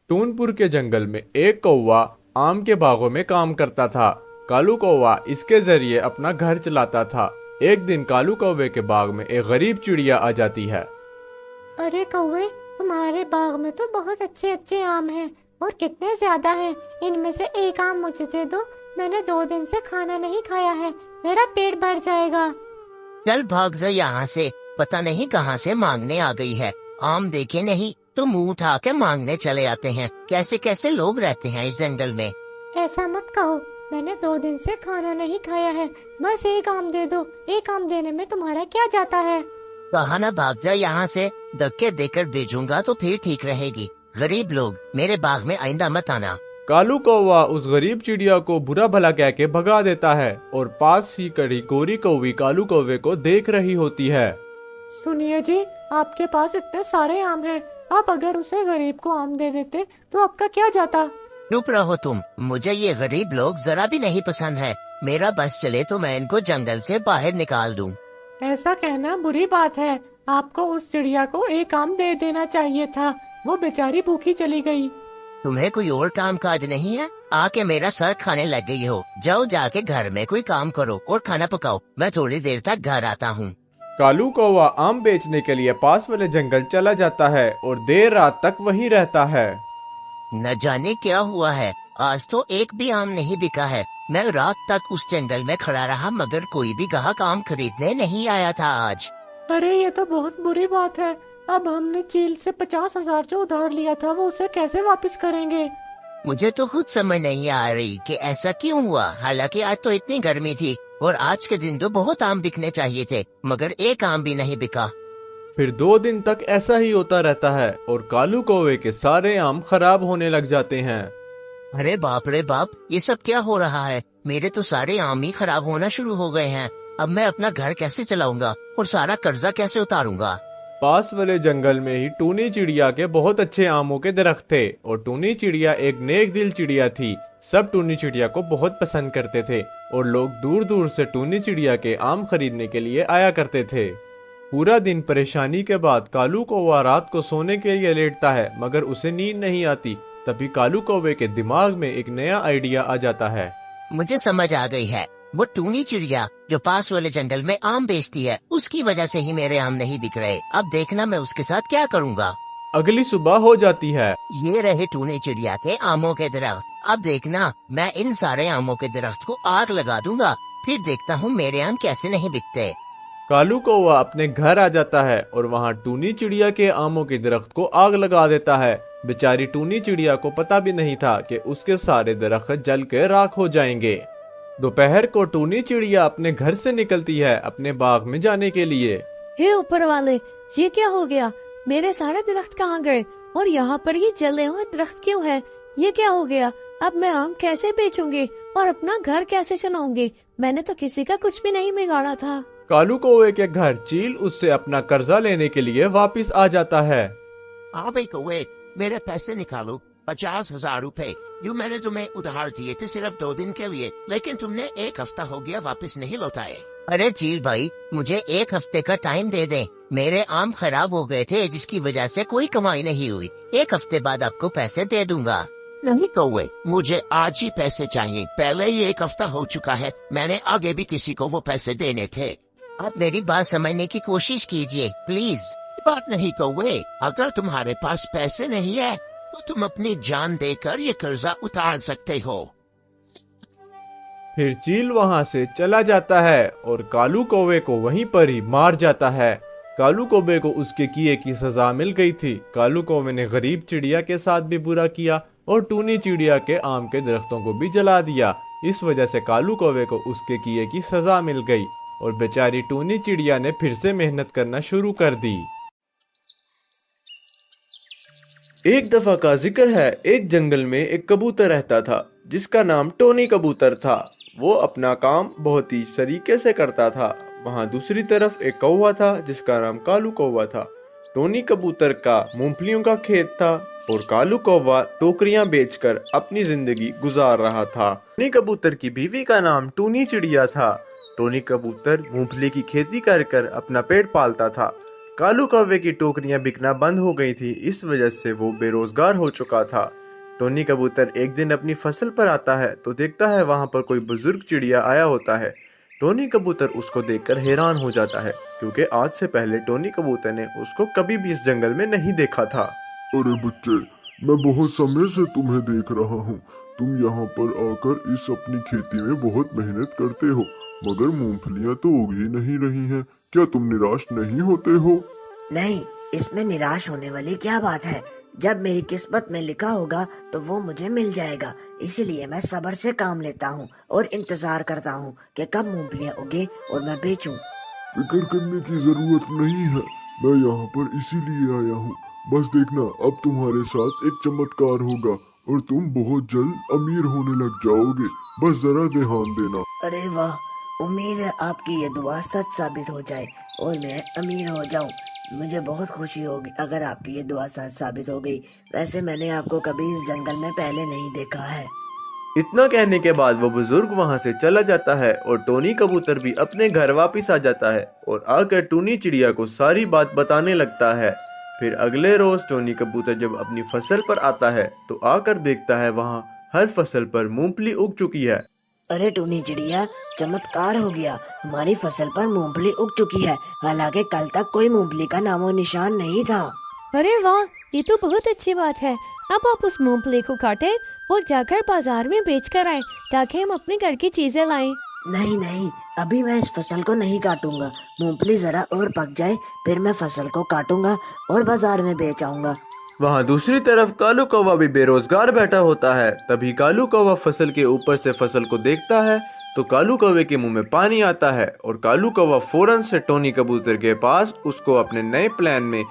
टूनपुर के जंगल में एक कौवा आम के बागों में काम करता था। कालू कौवा इसके जरिए अपना घर चलाता था। एक दिन कालू कौवे के बाग में एक गरीब चिड़िया आ जाती है। अरे कौवे, तुम्हारे बाग में तो बहुत अच्छे अच्छे आम हैं और कितने ज्यादा हैं। इनमें से एक आम मुझे दे दो। मैंने 2 दिन से खाना नहीं खाया है, मेरा पेट भर जाएगा। चल भाग जा यहाँ से। पता नहीं कहाँ से मांगने आ गई है। आम देखे नहीं तो मुंह उठा के मांगने चले आते हैं। कैसे कैसे लोग रहते हैं इस जंगल में। ऐसा मत कहो, मैंने 2 दिन से खाना नहीं खाया है। बस एक आम दे दो। एक आम देने में तुम्हारा क्या जाता है। कहा ना भाग जा यहाँ से। धक्के देकर भेजूंगा तो फिर ठीक रहेगी। गरीब लोग, मेरे बाग में आइंदा मत आना। कालू कौवा उस गरीब चिड़िया को बुरा भला कह के भगा देता है और पास ही खड़ी गोरी कौवी कालू कौवे को देख रही होती है। सुनिए जी, आपके पास इतने सारे आम हैं, आप अगर उसे गरीब को आम दे देते तो आपका क्या जाता। चुप रहो तुम। मुझे ये गरीब लोग जरा भी नहीं पसंद है। मेरा बस चले तो मैं इनको जंगल से बाहर निकाल दूं। ऐसा कहना बुरी बात है। आपको उस चिड़िया को एक आम दे देना चाहिए था, वो बेचारी भूखी चली गई। तुम्हें कोई और काम काज नहीं है? आके मेरा सर खाने लग गई हो। जाओ जाके घर में कोई काम करो और खाना पकाओ। मैं थोड़ी देर तक घर आता हूँ। कालू कौवा आम बेचने के लिए पास वाले जंगल चला जाता है और देर रात तक वहीं रहता है। न जाने क्या हुआ है, आज तो एक भी आम नहीं बिका है। मैं रात तक उस जंगल में खड़ा रहा मगर कोई भी ग्राहक आम खरीदने नहीं आया था आज। अरे ये तो बहुत बुरी बात है। अब हमने चील से 50,000 जो उधार लिया था वो उसे कैसे वापस करेंगे। मुझे तो खुद समझ नहीं आ रही कि ऐसा क्यों हुआ। हालांकि आज तो इतनी गर्मी थी और आज के दिन तो बहुत आम बिकने चाहिए थे मगर एक आम भी नहीं बिका। फिर 2 दिन तक ऐसा ही होता रहता है और कालू कौवे के सारे आम खराब होने लग जाते हैं। अरे बाप रे बाप, ये सब क्या हो रहा है। मेरे तो सारे आम ही खराब होना शुरू हो गए हैं। अब मैं अपना घर कैसे चलाऊंगा और सारा कर्जा कैसे उतारूंगा। पास वाले जंगल में ही टूनी चिड़िया के बहुत अच्छे आमों के दरख्त थे और टूनी चिड़िया एक नेक दिल चिड़िया थी। सब टूनी चिड़िया को बहुत पसंद करते थे और लोग दूर दूर से टूनी चिड़िया के आम खरीदने के लिए आया करते थे। पूरा दिन परेशानी के बाद कालू कौवा रात को सोने के लिए लेटता है मगर उसे नींद नहीं आती। तभी कालू कौवे के दिमाग में एक नया आइडिया आ जाता है। मुझे समझ आ गई है। वो टूनी चिड़िया जो पास वाले जंगल में आम बेचती है, उसकी वजह से ही मेरे आम नहीं दिख रहे। अब देखना मैं उसके साथ क्या करूँगा। अगली सुबह हो जाती है। ये रहे टूनी चिड़िया के आमों के दरख्त। अब देखना मैं इन सारे आमों के दरख्त को आग लगा दूंगा। फिर देखता हूँ मेरे आम कैसे नहीं बिकते। कालू कौवा अपने घर आ जाता है और वहाँ टूनी चिड़िया के आमों के दरख्त को आग लगा देता है। बेचारी टूनी चिड़िया को पता भी नहीं था कि उसके सारे दरख्त जल के राख हो जाएंगे। दोपहर को टूनी चिड़िया अपने घर से निकलती है अपने बाग में जाने के लिए। हे ऊपर वाले, ये क्या हो गया। मेरे सारे दरख्त कहाँ गए और यहाँ पर ये जले हुए दरख्त क्यों है। ये क्या हो गया। अब मैं आम कैसे बेचूंगी और अपना घर कैसे चलाऊंगी। मैंने तो किसी का कुछ भी नहीं बिगाड़ा था। कालू कौवे के घर चील उससे अपना कर्जा लेने के लिए वापस आ जाता है। हाँ भाई कौवे, मेरे पैसे निकालो। 50,000 रुपए जो मैंने तुम्हें उधार दिए थे सिर्फ 2 दिन के लिए, लेकिन तुमने 1 हफ्ता हो गया वापस नहीं लौटाए। अरे चील भाई, मुझे 1 हफ्ते का टाइम दे दे। मेरे आम खराब हो गए थे जिसकी वजह से कोई कमाई नहीं हुई। 1 हफ्ते बाद आपको पैसे दे दूंगा। नहीं कौवे, मुझे आज ही पैसे चाहिए। पहले ही 1 हफ्ता हो चुका है। मैंने आगे भी किसी को वो पैसे देने थे। आप मेरी बात समझने की कोशिश कीजिए प्लीज। बात नहीं कौवे, अगर तुम्हारे पास पैसे नहीं है तो तुम अपनी जान देकर ये कर्जा उतार सकते हो। फिर चील वहां से चला जाता है और कालू कौवे को वहीं पर ही मार जाता है। कालू कौवे को उसके किए की सजा मिल गई थी। कालू कौवे ने गरीब चिड़िया के साथ भी बुरा किया और टूनी चिड़िया के आम के दरख्तों को भी जला दिया। इस वजह से कालू कौवे को उसके किए की सजा मिल गई और बेचारी टूनी चिड़िया ने फिर से मेहनत करना शुरू कर दी। एक दफा का जिक्र है, एक जंगल में एक कबूतर रहता था जिसका नाम टोनी कबूतर था। वो अपना काम बहुत ही सलीके से करता था। वहाँ दूसरी तरफ एक कौवा था जिसका नाम कालू कौवा था। टोनी कबूतर का मूंगफलियों का खेत था और कालू कौवा टोकरियां बेचकर अपनी जिंदगी गुजार रहा था। टोनी कबूतर की बीवी का नाम टूनी चिड़िया था। टोनी कबूतर मूंगफली की खेती कर कर अपना पेट पालता था। कालू कौवे की टोकरियां बिकना बंद हो गई थी, इस वजह से वो बेरोजगार हो चुका था। टोनी कबूतर एक दिन अपनी फसल पर आता है तो देखता है वहां पर कोई बुजुर्ग चिड़िया आया होता है। टोनी कबूतर उसको देखकर हैरान हो जाता है, क्योंकि आज से पहले टोनी कबूतर ने उसको कभी भी इस जंगल में नहीं देखा था। अरे बच्चे, मैं बहुत समय से तुम्हें देख रहा हूँ। तुम यहाँ पर आकर इस अपनी खेती में बहुत मेहनत करते हो, मगर मूंगफलियाँ तो उग ही नहीं रही हैं। क्या तुम निराश नहीं होते हो? नहीं, इसमें निराश होने वाली क्या बात है। जब मेरी किस्मत में लिखा होगा तो वो मुझे मिल जाएगा। इसीलिए मैं सब्र से काम लेता हूँ और इंतजार करता हूँ कि कब मूंगफलियाँ उगे और मैं बेचूं। फिक्र करने की जरूरत नहीं है, मैं यहाँ पर इसीलिए आया हूँ। बस देखना, अब तुम्हारे साथ एक चमत्कार होगा और तुम बहुत जल्द अमीर होने लग जाओगे। बस जरा ध्यान देना। अरे वाह, उम्मीद है आपकी ये दुआ सच साबित हो जाए और मैं अमीर हो जाऊं। मुझे बहुत खुशी होगी अगर आपकी ये दुआ सच साबित हो गई। वैसे मैंने आपको कभी इस जंगल में पहले नहीं देखा है। इतना कहने के बाद वो बुजुर्ग वहां से चला जाता है और टोनी कबूतर भी अपने घर वापस आ जाता है और आकर टूनी चिड़िया को सारी बात बताने लगता है। फिर अगले रोज टोनी कबूतर जब अपनी फसल पर आता है तो आकर देखता है वहां हर फसल पर मूंगफली उग चुकी है। अरे टूनी चिड़िया, चमत्कार हो गया, हमारी फसल पर मूंगफली उग चुकी है। हालांकि कल तक कोई मूंगफली का नामो निशान नहीं था। अरे वाह, ये तो बहुत अच्छी बात है। अब आप उस मूंगफली को काटें और जाकर बाजार में बेच कर आए ताकि हम अपने घर की चीजें लाएं। नहीं नहीं, अभी मैं इस फसल को नहीं काटूंगा। मूंगफली जरा और पक जाए, फिर मैं फसल को काटूंगा और बाजार में बेच आऊंगा। वहाँ दूसरी तरफ कालू कौवा भी बेरोजगार बैठा होता है। तभी कालू कौवा फसल के ऊपर से फसल को देखता है तो कालू कौवे के मुंह में पानी आता है और कालू कौवा फौरन से टोनी कबूतर के पास उसको अपने नए प्लान में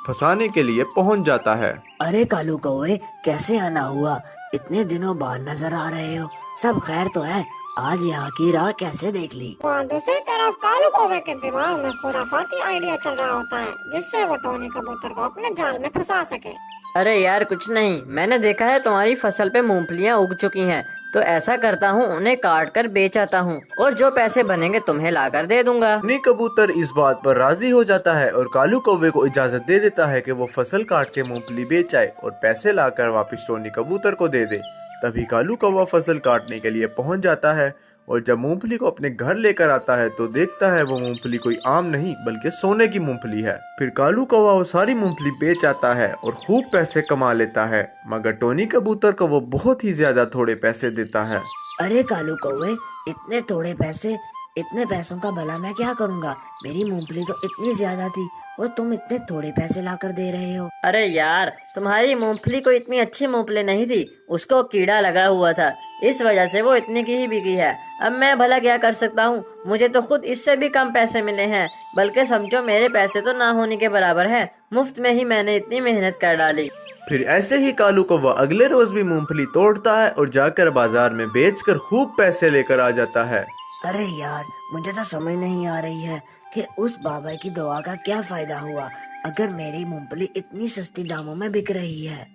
फंसाने के लिए पहुंच जाता है। अरे कालू कौवे, कैसे आना हुआ? इतने दिनों बाद नजर आ रहे हो। सब खैर तो है? आज यहाँ की राह कैसे देख ली? वहाँ दूसरी तरफ कालू कौवे के दिमाग में खुराफाती आइडिया चल रहा होता है जिससे वो टोनी कबूतर को अपने जाल में फंसा सके। अरे यार कुछ नहीं, मैंने देखा है तुम्हारी फसल पे मूंगफलियाँ उग चुकी हैं, तो ऐसा करता हूँ उन्हें काट कर बेच आता हूँ और जो पैसे बनेंगे तुम्हें लाकर दे दूंगा। टोनी कबूतर इस बात पर राजी हो जाता है और कालू कौवे को इजाजत दे देता है कि वो फसल काट के मूंगफली बेच आए और पैसे लाकर वापस टोनी कबूतर को दे दे। तभी कालू कौवा फसल काटने के लिए पहुंच जाता है और जब मूंगफली को अपने घर लेकर आता है तो देखता है वो मूंगफली कोई आम नहीं बल्कि सोने की मूंगफली है। फिर कालू कौवा वो सारी मूंगफली बेच आता है और खूब पैसे कमा लेता है, मगर टोनी कबूतर को वो बहुत ही ज्यादा थोड़े पैसे देता है। अरे कालू कौवे, इतने थोड़े पैसे, इतने पैसों का भला मैं क्या करूँगा? मेरी मूंगफली तो इतनी ज्यादा थी और तुम इतने थोड़े पैसे लाकर दे रहे हो। अरे यार, तुम्हारी मूंगफली को इतनी अच्छी मूंगफली नहीं थी, उसको कीड़ा लगा हुआ था, इस वजह से वो इतनी की ही बिकी है। अब मैं भला क्या कर सकता हूँ? मुझे तो खुद इससे भी कम पैसे मिले हैं, बल्कि समझो मेरे पैसे तो ना होने के बराबर हैं। मुफ्त में ही मैंने इतनी मेहनत कर डाली। फिर ऐसे ही कालू कौवा अगले रोज भी मूंगफली तोड़ता है और जाकर बाजार में बेचकर खूब पैसे लेकर आ जाता है। अरे यार, मुझे तो समझ नहीं आ रही है कि उस बाबा की दुआ का क्या फायदा हुआ अगर मेरी मूंगफली इतनी सस्ती दामों में बिक रही है।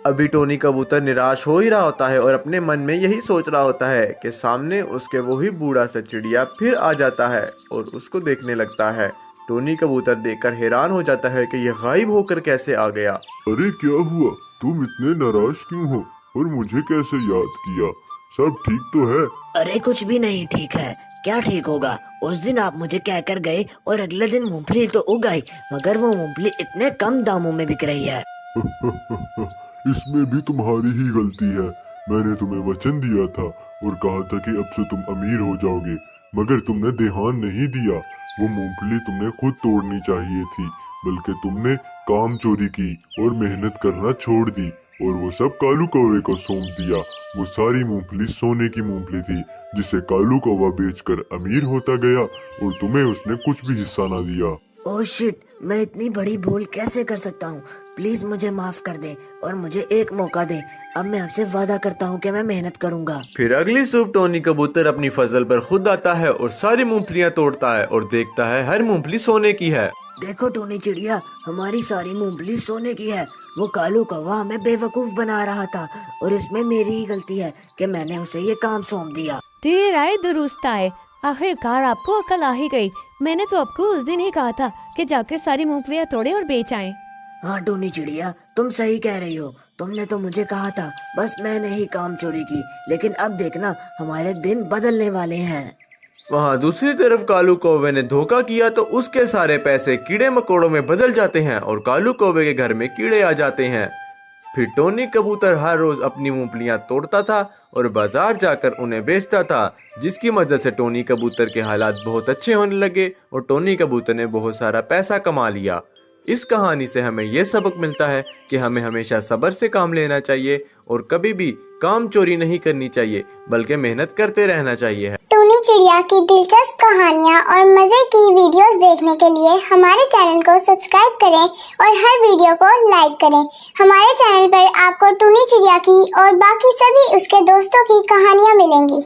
अभी टोनी कबूतर निराश हो ही रहा होता है और अपने मन में यही सोच रहा होता है कि सामने उसके वही बूढ़ा सा चिड़िया फिर आ जाता है और उसको देखने लगता है। टोनी कबूतर देखकर हैरान हो जाता है कि यह गायब होकर कैसे आ गया। अरे क्या हुआ? तुम इतने नाराज क्यों हो और मुझे कैसे याद किया? सब ठीक तो है? अरे कुछ भी नहीं ठीक है। क्या ठीक होगा? उस दिन आप मुझे कहकर गए और अगले दिन मूंगफली तो उग गई, मगर वो मूंगफली इतने कम दामों में बिक रही है। इसमें भी तुम्हारी ही गलती है। मैंने तुम्हें वचन दिया था और कहा था कि अब से तुम अमीर हो जाओगे, मगर तुमने ध्यान नहीं दिया। वो मूंगफली तुमने खुद तोड़नी चाहिए थी, बल्कि तुमने काम चोरी की और मेहनत करना छोड़ दी और वो सब कालू कौवे को सौंप दिया। वो सारी मूंगफली सोने की मूंगफली थी जिसे कालू कौवा बेचकर अमीर होता गया और तुम्हें उसने कुछ भी हिस्सा ना दिया। ओह शिट, मैं इतनी बड़ी भूल कैसे कर सकता हूँ? प्लीज मुझे माफ कर दे और मुझे एक मौका दे। अब मैं आपसे वादा करता हूँ कि मैं मेहनत करूँगा। फिर अगली सुबह टोनी कबूतर अपनी फसल पर खुद आता है और सारी मूंगफलियाँ तोड़ता है और देखता है हर मूंगफली सोने की है। देखो टोनी चिड़िया, हमारी सारी मूंगफली सोने की है। वो कालू कौवा हमें बेवकूफ बना रहा था और इसमें मेरी ही गलती है कि मैंने उसे ये काम सौंप दिया। देर आए दुरुस्त आए, आखिरकार आपको अकल आ ही गई। मैंने तो आपको उस दिन ही कहा था कि जाकर सारी मूंगफलियाँ तोड़े और बेच आए। हाँ टूनी चिड़िया, तुम सही कह रही हो। तुमने तो मुझे कहा था, बस मैंने ही काम चोरी की। लेकिन अब देखना, हमारे दिन बदलने वाले हैं। वहाँ दूसरी तरफ कालू कौवे ने धोखा किया तो उसके सारे पैसे कीड़े मकोड़ों में बदल जाते हैं और कालू कौवे के घर में कीड़े आ जाते हैं। फिर टोनी कबूतर हर रोज अपनी मूंगफलियां तोड़ता था और बाजार जाकर उन्हें बेचता था, जिसकी वजह से टोनी कबूतर के हालात बहुत अच्छे होने लगे और टोनी कबूतर ने बहुत सारा पैसा कमा लिया। इस कहानी से हमें यह सबक मिलता है कि हमें हमेशा सब्र से काम लेना चाहिए और कभी भी काम चोरी नहीं करनी चाहिए, बल्कि मेहनत करते रहना चाहिए। टूनी चिड़िया की दिलचस्प कहानियाँ और मजे की वीडियोस देखने के लिए हमारे चैनल को सब्सक्राइब करें और हर वीडियो को लाइक करें। हमारे चैनल पर आपको टूनी चिड़िया की और बाकी सभी उसके दोस्तों की कहानियाँ मिलेंगी।